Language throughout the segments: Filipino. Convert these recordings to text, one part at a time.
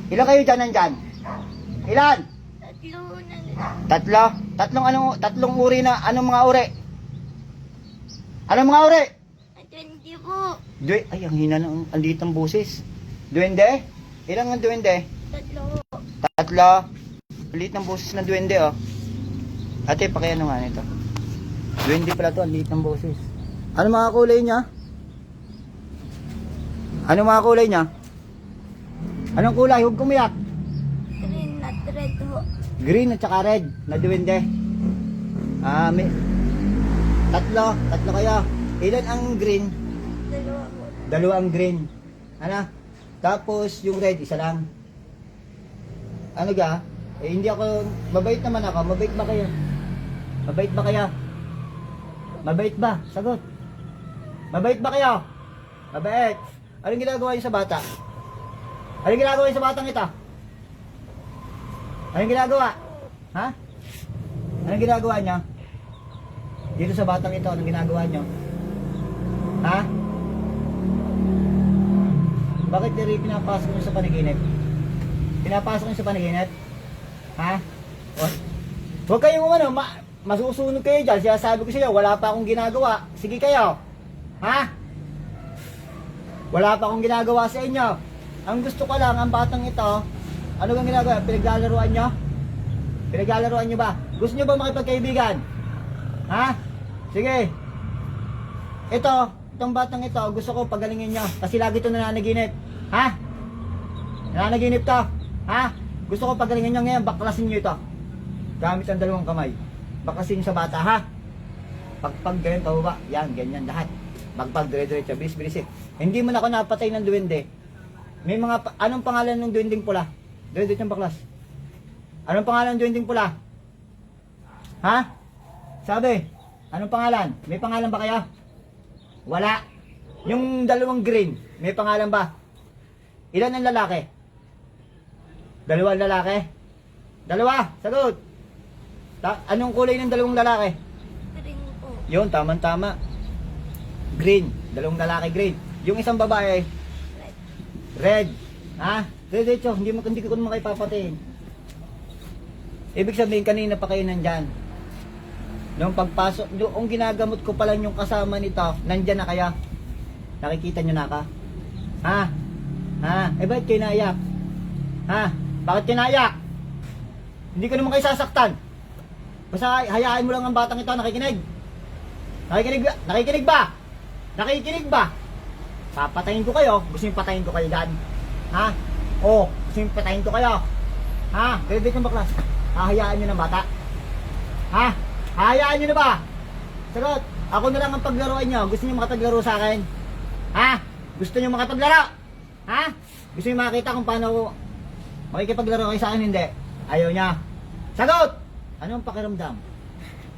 Ilan kayo dyan nandyan? Ilan? Tatlo na. Tatlo? Tatlong uri na, anong mga uri? Anong mga uri? 20 po. Ay, ang hina ng, andito ang busis. Duwende? Ilang ang duwende? Tatlo. Tatlo. Liit ng boses ng duwende, oh. Ate, pakiano nga nito. Duwende pala to, ang liit ng boses. Ano mga kulay niya? Ano mga kulay niya? Anong kulay? Huwag kumiyak. Green at red po. Green at saka red na duwende. May tatlo kayo. Ilan ang green? Dalawa po. Dalawa ang green. Ano? Tapos yung red, isa lang. Ano ga? Hindi ako, mabait naman ako. Mabait ba kayo? Mabait ba kayo? Mabait ba? Sagot. Mabait ba kayo? Mabait. Anong ginagawa niyo sa bata? Anong ginagawa niyo sa batang ito? Anong ginagawa? Ha? Anong ginagawa niyo? Dito sa batang ito, anong ginagawa niyo? Ha? Bakit diri pinapasok niyo sa panaginip? Pinapasok niyo sa panaginip? Ha? Huwag kayong masusunod kayo dyan. Sinasabi ko sa inyo, wala pa akong ginagawa. Sige kayo. Ha? Wala pa akong ginagawa sa inyo. Ang gusto ko lang, ang batang ito, ano kang ginagawa? Pinaglalaroan nyo? Pinaglalaroan nyo ba? Gusto nyo ba makipagkaibigan? Ha? Sige. Itong batang ito, gusto ko pagalingin nyo. Kasi lagi ito nananaginip. Ha? Nananaginip to. Ha? Gusto ko pagalingin nyo ngayon, baklasin nyo ito. Gamit ang dalawang kamay. Baklasin nyo sa bata, ha? Pag ganyan, pababa. Yan, ganyan lahat. Magpag dire-diretso, bilis-bilis eh. Hindi mo na ako napatay ng duwende. May mga, anong pangalan ng duwending pula? Dire-diretso ang baklas. Anong pangalan ng duwending pula? Ha? Sabi, anong pangalan? May pangalan ba kayo? Wala. Yung dalawang green, may pangalan ba? Ilan ang lalaki? Dalawang lalaki? Dalawa, sagot. Anong kulay ng dalawang lalaki? Green po. Yun, tama-tama. Green, dalawang lalaki green. Yung isang babae, red. Ha? Diretso, hindi ko naman kayo papatayin. Ibig sabihin, kanina pa kayo nandyan. Nung pagpasok, yung ginagamot ko pa lang yung kasama nito, nandyan na kaya. Nakikita nyo na ka? Ha? Ha? Bakit kayo naiyak? Ha? Bakit kayo naiyak? Hindi ko naman kayo sasaktan. Basta hayaan mo lang ang batang ito, nakikinig. Nakikinig ba? Nakikinig ba? Papatayin ko kayo. Gusto nyo patayin ko kayo dyan? Ha? O, gusto nyo patayin ko kayo? Ha? Diretso yung baklas. Hahayaan nyo ng bata? Ha? Hahayaan nyo na ba? Sagot. Ako na lang ang paglaruan nyo. Gusto nyo makapaglaro sa akin? Ha? Gusto nyo makapaglaro? Ha? Gusto nyo makakita kung paano makikipaglaro kayo sa akin? Hindi. Ayaw niya. Sagot! Ano ang pakiramdam?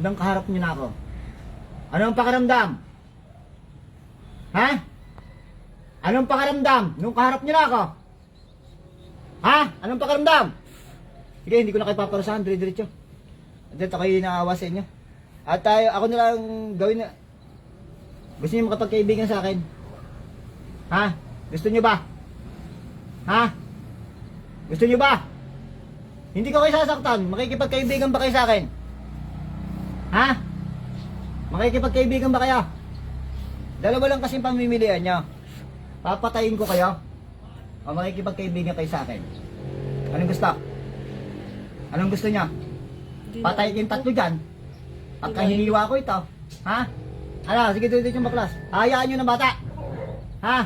Nang kaharap nyo na ako? Ano ang pakiramdam? Ha? Anong pakiramdam nung kaharap nyo na ako? Ha? Anong pakiramdam? Sige, hindi ko na kayo paparusahan. Diretso. Dito kayo naawa sa inyo. At ako na lang gawin na. Gusto niyo makapagkaibigan sa akin? Ha? Gusto niyo ba? Ha? Gusto niyo ba? Hindi ko kayo sasaktan. Makikipagkaibigan ba kayo sa akin? Ha? Makikipagkaibigan ba kayo? Dalawa lang kasing pamimilian nyo. Papatayin ko kayo o makikipagkaibigan kayo sa akin? Anong gusto? Anong gusto nyo? Patayin yung tatlo dyan. Pagka hiniwa ko ito. Ha? Ano? Sige, dito yung baklas. Hayaan nyo ng bata. Ha?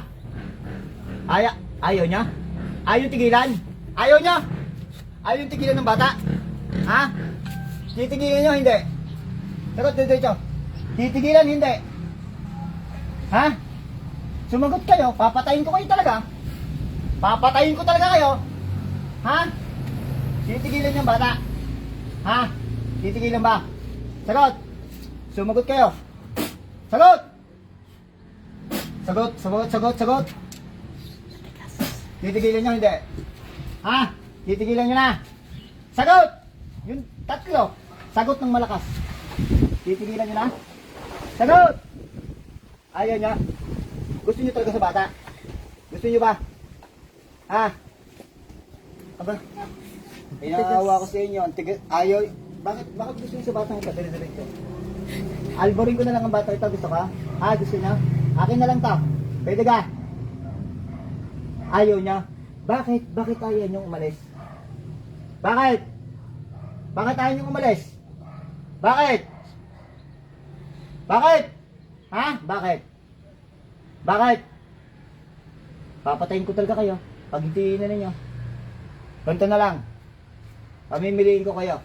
Ayaw nyo? Ayaw tigilan? Ayaw nyo? Ayaw tigilan ng bata? Ha? Titigilan nyo? Hindi. Sagot, dito. Titigilan? Hindi. Ha? Sumagot kayo. Papatayin ko kayo talaga. Papatayin ko talaga kayo. Ha? Titigilan yung bata? Ha? Titigilan ba? Sagot. Sumagot kayo. Sagot. Sagot. Titigilan nyo, hindi. Ha? Titigilan nyo na. Sagot. Yung tatlo. Sagot ng malakas. Titigilan nyo na. Sagot. Ayaw nyo. Gusto nyo talaga sa bata? Gusto nyo ba? Ha? Aba, inaawa ko sa inyo. Ang tigas, ayaw. Bakit gusto niyo sa batang ito? Dire-diretso. Alborin ko na lang ang bata ito. Gusto ka? Gusto niya? Akin na lang to. Pwede ka? Ayaw niya. Bakit? Bakit ayaw niyong umalis? Bakit? Bakit ayaw niyong umalis? Bakit? Bakit? Ha? Bakit? Bakit? Papatayin ko talaga kayo. Pag hindi na ninyo. Ganito na lang. Pamimiliin ko kayo.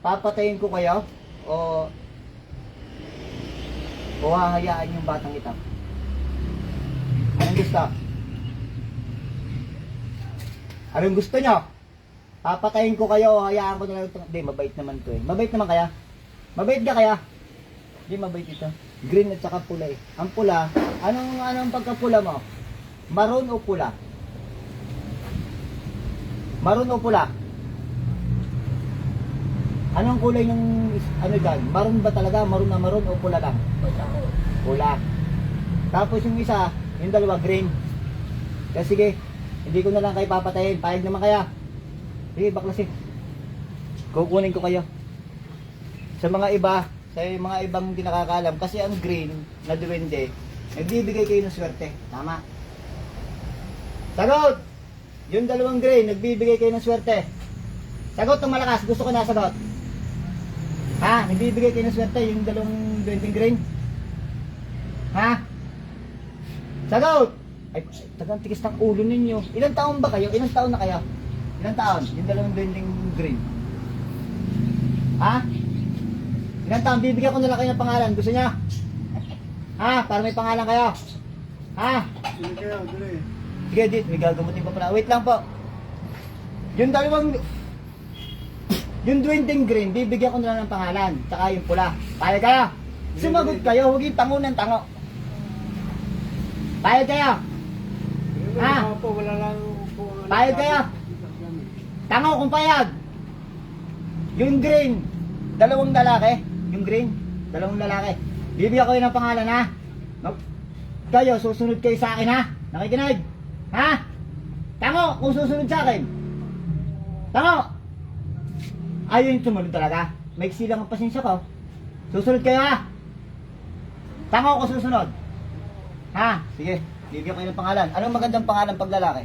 Papatayin ko kayo o hahayaan yung batang ito. Anong gusto? Anong gusto nyo? Papatayin ko kayo o hayaan ko na lang ito. Hindi, mabait naman to eh. Mabait naman kaya? Mabait ka kaya? Hindi, mabait ito. Green at saka pula eh. Ang pula, anong pagkapula mo? Maroon o pula? Maroon o pula? Anong kulay ng ano dyan? Maroon ba talaga? Maroon na maroon o pula lang? Wala po. Pula. Tapos yung isa, yung dalawa green. Kaya sige, hindi ko na lang kayo papatayin. Payag naman kaya. Sige, baklasin. Kukunin ko kayo. Sa mga iba, sa mga ibang hindi nakakaalam, kasi ang green na duwende, nagbibigay kayo ng swerte. Tama. Sagot! Yung dalawang green, nagbibigay kayo ng swerte. Sagot ng malakas, gusto ko na sagot. Ha? Nagbibigay kayo ng swerte yung dalawang duwendeng green? Ha? Sagot! Ay, tagang tigas ng ulo ninyo. Ilang taon ba kayo? Ilang taon na kayo? Ilang taon? Yung dalawang duwendeng green. Ha? Ilang taon? Bibigyan ko na lang kayo ng pangalan. Gusto niya? Ha? Para may pangalan kayo. Ha? Sige kayo, dali. Sige, dit. May gagamutin pa pala. Wait lang po. Yung dalawang... Yung duwendeng green, bibigyan ko na lang ng pangalan. Tsaka yung pula. Payag kayo? Sumagot kayo. Huwag yung tango ng tango. Payag kayo? Ha? Wala lang po. Payag kayo? Tango kung payag. Yung green, dalawang lalaki. Yung green, dalawang lalaki. Bibigyan ko yun ng pangalan, ha? Kayo, susunod kayo sa akin, ha? Nakikinig? Ha? Tango kung susunod sa akin. Tango! Ayaw yung sumunod talaga. May silang ang pasensya ko. Susunod kayo, ha? Tango kung susunod. Ha? Sige, bibigyan ko yun ng pangalan. Anong magandang pangalan pag lalaki?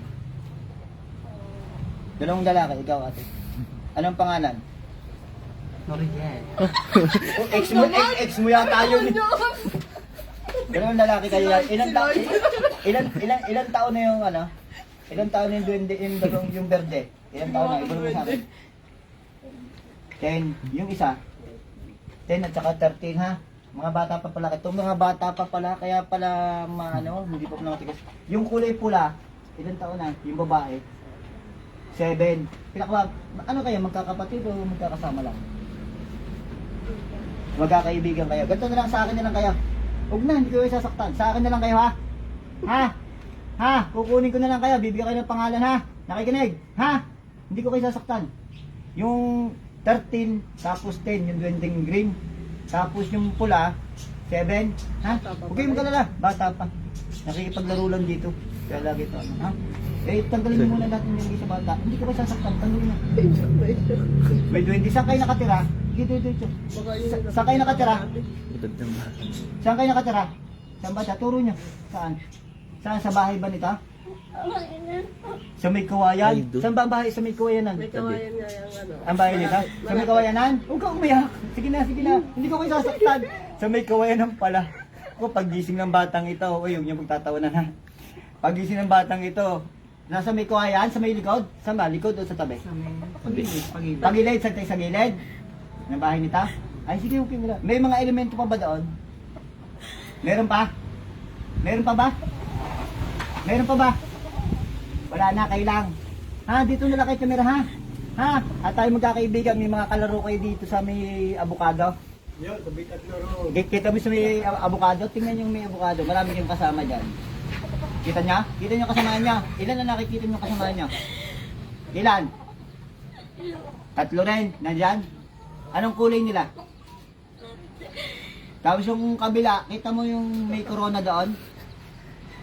Dalawang lalaki, ikaw ate. Anong pangalan? Noriel. Ex mo yata yun. Dalawang lalaki kayo yan. Ilan taon na yung ano? Ilan taon na yung duwende, yung berde? Ilan taon na? Ibulong mo sa akin. 10. Yung isa? 10 at saka 13 ha? Mga bata pa pala. Itong mga bata pa pala, kaya pala hindi pa pala matigas. Yung kulay pula, ilan taon na? Yung babae? 7. Ano kayo? Magkakapatid o magkakasama lang? Magkakaibigan kayo. Ganito na lang, sa akin na lang kayo. Huwag na, hindi ko kayo sasaktan. Sa akin na lang kayo, ha? Ha? Ha? Kukunin ko na lang kayo. Bibigyan kayo ng pangalan, ha? Nakikinig? Ha? Hindi ko kayo sasaktan. Yung 13, tapos 10, yung duwendeng green. Tapos yung pula, 7. Ha? Huwag kayong magkalala. Bata pa. Nakikipaglaro lang dito. Kaya lagi ito, ha? Tanggalin mo muna natin yung isa bata. Hindi ko kayo sasaktan. Tanggalin na. May 20. Saan kayo nakatira? Dito. Saan kayo nakatira? Saan kayo nakatira? Saan ba siya? Turo nyo. Saan? Saan? Sa bahay ba nito? Sa may kawayan? Saan ba ang bahay sa may kawayanan? May kawayan nga yung ano. Ang bahay nito? Sa may kawayanan? Huwag kang umiyak. Sige na. Hindi ko kayo sasaktan. Sa may kawayanan pala. Ako, pagising ng batang ito, huwag niyo magtatawanan ha. Pagising ng batang ito, nasa may kawayan, sa may likod? Saan ba? Likod o sa tabi? Pagilid. Pagilid, sa gilid? Ng bahay nito? Ay, sige, okay nila. May mga elemento pa ba doon? Meron pa? Meron pa ba? Meron pa ba? Wala na, kayo lang. Ha, dito na lang kayo kamera, ha? Ha? At tayo magkakaibigan, may mga kalaro kayo dito sa may avocado. Yo, sabi tatlo ro. Kita mo sa may avocado, tingnan yung may avocado. Marami yung kasama dyan. Kita niya? Kita niyo kasama niya. Ilan na nakikita niyo kasama niya? Ilan? Tatlo rin. Nandyan? Anong kulay nila? Tapos yung kabila, kita mo yung may corona doon?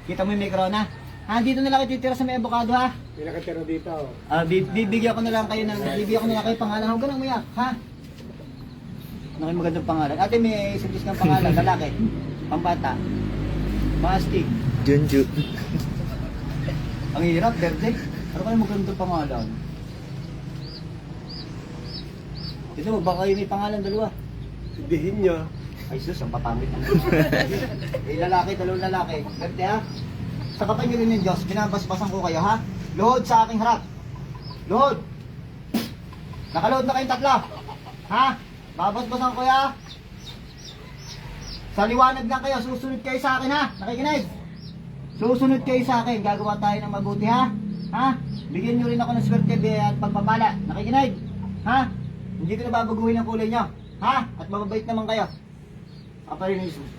Kita mo yung may corona? Ha, dito na lang kayo titira sa may avocado ha. May nakatira dito. Bibigyan ko na lang kayo pangalan. Huwag ka nang umiyak, ha? Ano kayo magandang pangalan? Ate, may suggest kang pangalan, lalaki, pambata, pastig. Junju. Ang hirap, berde. Ano kayo magandang pangalan? Ito, baka kayo may pangalan dalawa. Sabihin nyo. Ay sus, ang papamit naman. Lalaki, dalawang lalaki. Berde ha? Sa kapangyarihan ng Diyos, binabasbasan ko kayo ha? Luhod sa aking harap. Luhod. Nakaluhod na kayong tatlo. Ha? Babasbasan ko ya. Sa liwanag lang kayo, susunod kayo sa akin ha? Nakikinig? Susunod kayo sa akin, gagawa tayo ng mabuti ha? Ha? Bigyan nyo rin ako ng swerte at pagpapala. Nakikinig? Ha? Hindi ko na babaguhin ang kulay nyo. Ha? At mababait naman kayo. Kaparin ng Jesus.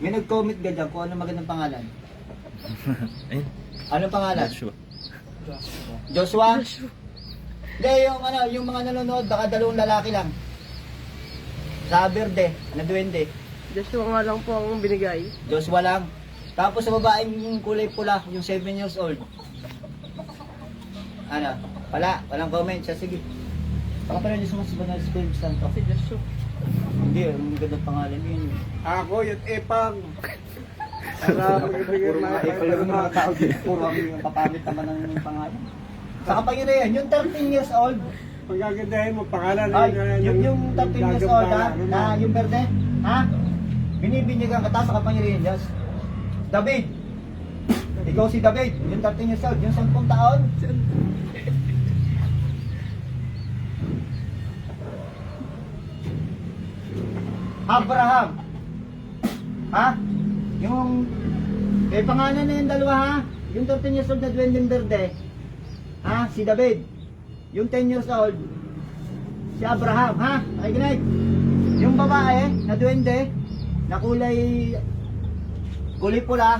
May nag-comment ka dyan kung ano magandang pangalan. Ayun. Anong pangalan? Joshua. Joshua? Hindi, yung mga nanonood, baka dalawang lalaki lang. Sa Verde, na duwende. Joshua nga lang po ang binigay. Joshua lang. Tapos sa babaeng yung kulay pula, yung 7 years old. Ano? Walang comment siya, sige. Baka pala niyo sumasiba na Espiritu Santo. Si Joshua. Hindi, ang gandang pangalan yun. Ako, yung Epang. Para Puro mga ipal lang ng mga tao dito. Puro kami yung papamit naman ng pangalan. Sa kapangyarihan, yung 13 years old, Pagkagandahin mo, pangalan. yung 13 years old ha, na yung berde, ha? Binibinyagan ka ta sa kapangyarihan Diyos. David, ikaw si David, yung 13 years old, yung 10 taon. Abraham, ha? Yung, pangalan na yung dalawa ha? Yung 13 years old na duwendeng berde, ha? Si David. Yung 10 years old, si Abraham, ha? Nakikinig? Yung babae na duwende, na kulay pula,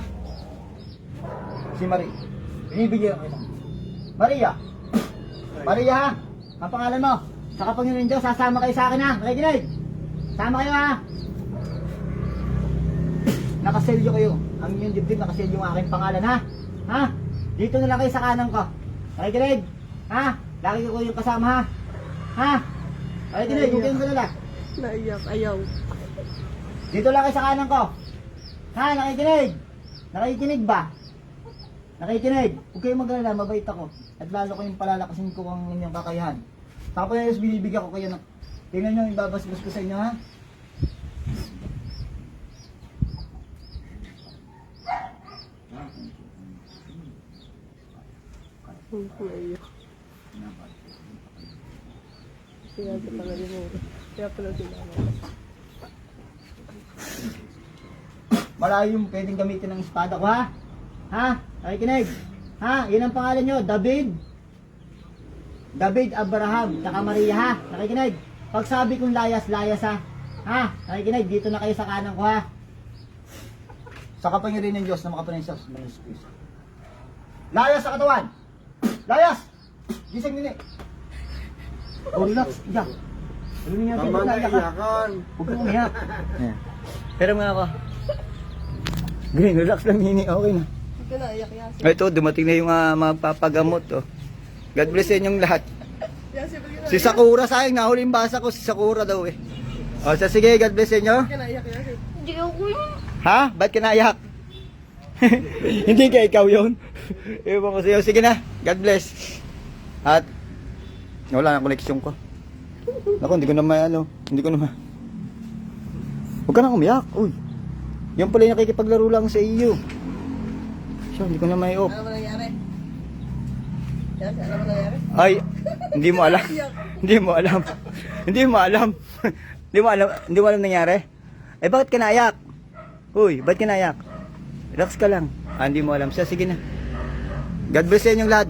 si Maria. Binibigyan ko ito. Maria. Maria, ha? Ang pangalan mo. Sa kapangyarihan ng Diyos, sasama kayo sa akin, ha? Nakikinig? Sama kayo, ha? Nakaselyo kayo. Ang inyong dibdib, nakaselyo yung aking pangalan, ha? Ha? Dito na lang kayo sa kanan ko. Nakikinig? Ha? Lagi ko yung kasama, ha? Ha? Nakikinig? Huwag kayong kalala. Naiyak, ayaw. Dito lang kayo sa kanan ko. Ha? Nakikinig? Nakikinig ba? Nakikinig? Huwag kayong mag-alala, mabait ako. At lalo kayong palalakasin ko ang inyong kakayahan. Tapos binibigyan ko kayo ng... Tingnan nyo, ibabasbas ko sa inyo, ha? Naiyak. Kaya ito pala din Kaya pala sinama. Malayo yung pwedeng gamitin ng espada ko, ha? Ha? Nakikinig? Ha? Yan ang pangalan nyo, David. David Abraham, saka Maria, ha? Nakikinig? Pag sabi kong layas, layas, ha? Ha? Nakikinig? Dito na kayo sa kanan ko, ha? Sa kapangyarihan ng Diyos na makapanensya sa mga Espiritu. Layas sa katawan! Layas! Gising nini! Oh, relax. Iyak. Ano niya? Tama na iyakan. Huwag kang umiyak. Pero nga ako. Green, relax lang nini. Okay na. Huwag ka na, iyak yasi. Ito, dumating na yung mapapagamot. Oh. God bless sa inyong lahat. Yasi, huwag ka na. Si Sakura, sayang nahuli yung basa ko. Si Sakura daw eh. O, so, sige, God bless sa inyo. Huwag ka na, iyak yasi. Hindi ako yun. Ha? Ba't ka naiyak? Hindi ka ikaw yun. Ewan ko sa'yo. Sige na. God bless. At wala na koneksyon ko. Ako, hindi ko na hindi ko na Huwag ka na umiyak. Uy. Yan pala yung nakikipaglaro lang sa iyo. Siya, hindi ko na may off. Ano ba nangyari? Yasi, ano ba nangyari? Ay, hindi mo alam. Hindi mo alam. Hindi mo alam. Hindi mo alam nangyari. Eh, bakit ka naiyak? Uy, ba't ka naiyak? Relax ka lang. Hindi mo alam siya. Sige na. God bless sa inyong lahat.